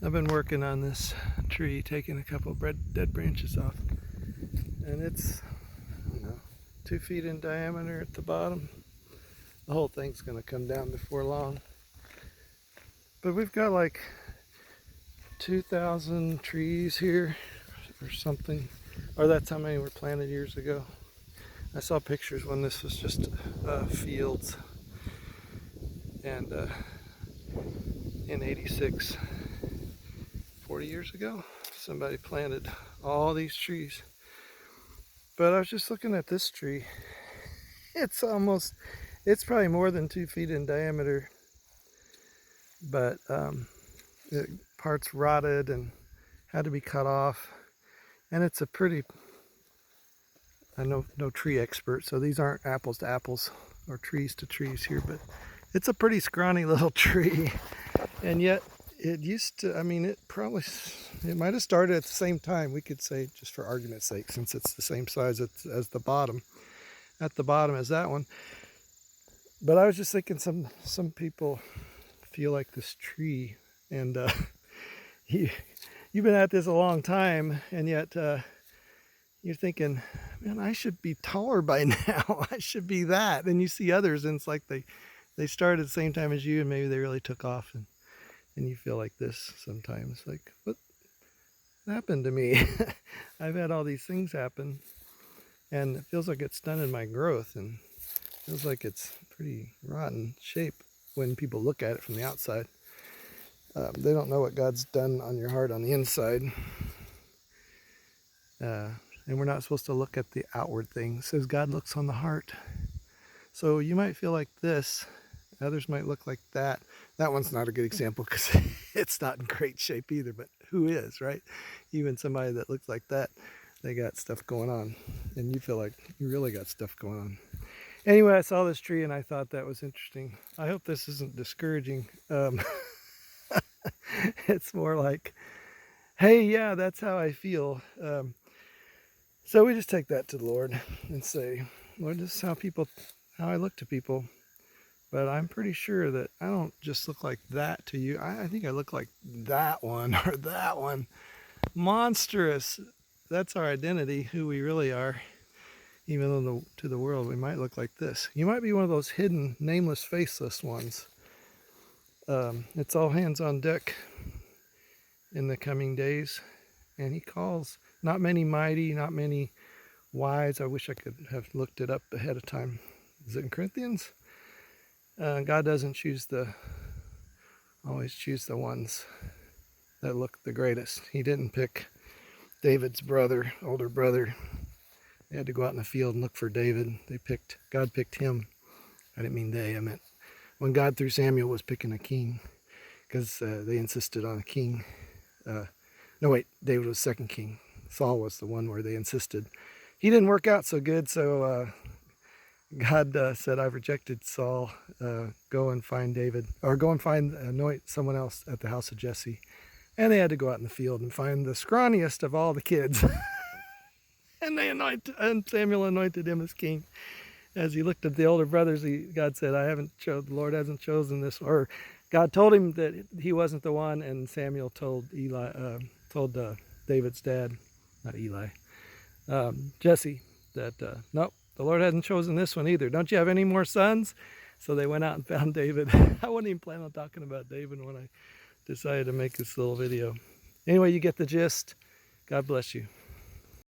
I've been working on this tree, taking a couple dead branches off, and it's 2 feet in diameter at the bottom. The whole thing's going to come down before long. But we've got like 2,000 trees here or something, or that's how many were planted years ago. I saw pictures when this was just fields, and in '86, 40 years ago, somebody planted all these trees. But I was just looking at this tree. It's probably more than 2 feet in diameter, but parts rotted and had to be cut off. And it's a pretty, I know no tree expert, so these aren't apples to apples or trees to trees here, but it's a pretty scrawny little tree. And yet it used to, it might have started at the same time, we could say, just for argument's sake, since it's the same size as the bottom, at the bottom as that one. But I was just thinking some people feel like this tree, and you've been at this a long time, and yet you're thinking, man, I should be taller by now. I should be that. And you see others, and it's like they started at the same time as you, and maybe they really took off, and you feel like this sometimes, like, what happened to me? I've had all these things happen, and it feels like it's stunted my growth, and feels like it's pretty rotten shape when people look at it from the outside. They don't know what God's done on your heart on the inside. And we're not supposed to look at the outward thing. It says God looks on the heart. So you might feel like this. Others might look like that. That one's not a good example because it's not in great shape either, but who is, right? Even somebody that looks like that, they got stuff going on. And you feel like you really got stuff going on. Anyway, I saw this tree and I thought that was interesting. I hope this isn't discouraging. It's more like, hey, yeah, that's how I feel. So we just take that to the Lord and say, Lord, this is how I look to people. But I'm pretty sure that I don't just look like that to you. I think I look like that one or that one. Monstrous. That's our identity, who we really are. Even though to the world we might look like this. You might be one of those hidden, nameless, faceless ones. It's all hands on deck in the coming days. And he calls not many mighty, not many wise. I wish I could have looked it up ahead of time. Is it in Corinthians? God doesn't always choose the ones that look the greatest. He didn't pick David's older brother. They had to go out in the field and look for David. God picked him. I didn't mean they, I meant when God through Samuel was picking a king, because they insisted on a king. No, wait, David was second king. Saul was the one where they insisted. He didn't work out so good, so God said, I've rejected Saul. Go and find David, or go and anoint someone else at the house of Jesse. And they had to go out in the field and find the scrawniest of all the kids. And Samuel anointed him as king. As he looked at the older brothers, God said, the Lord hasn't chosen this. Or God told him that he wasn't the one, and Samuel told David's dad, not Eli, Jesse, that nope, the Lord hasn't chosen this one either. Don't you have any more sons? So they went out and found David. I wasn't even planning on talking about David when I decided to make this little video. Anyway, you get the gist. God bless you.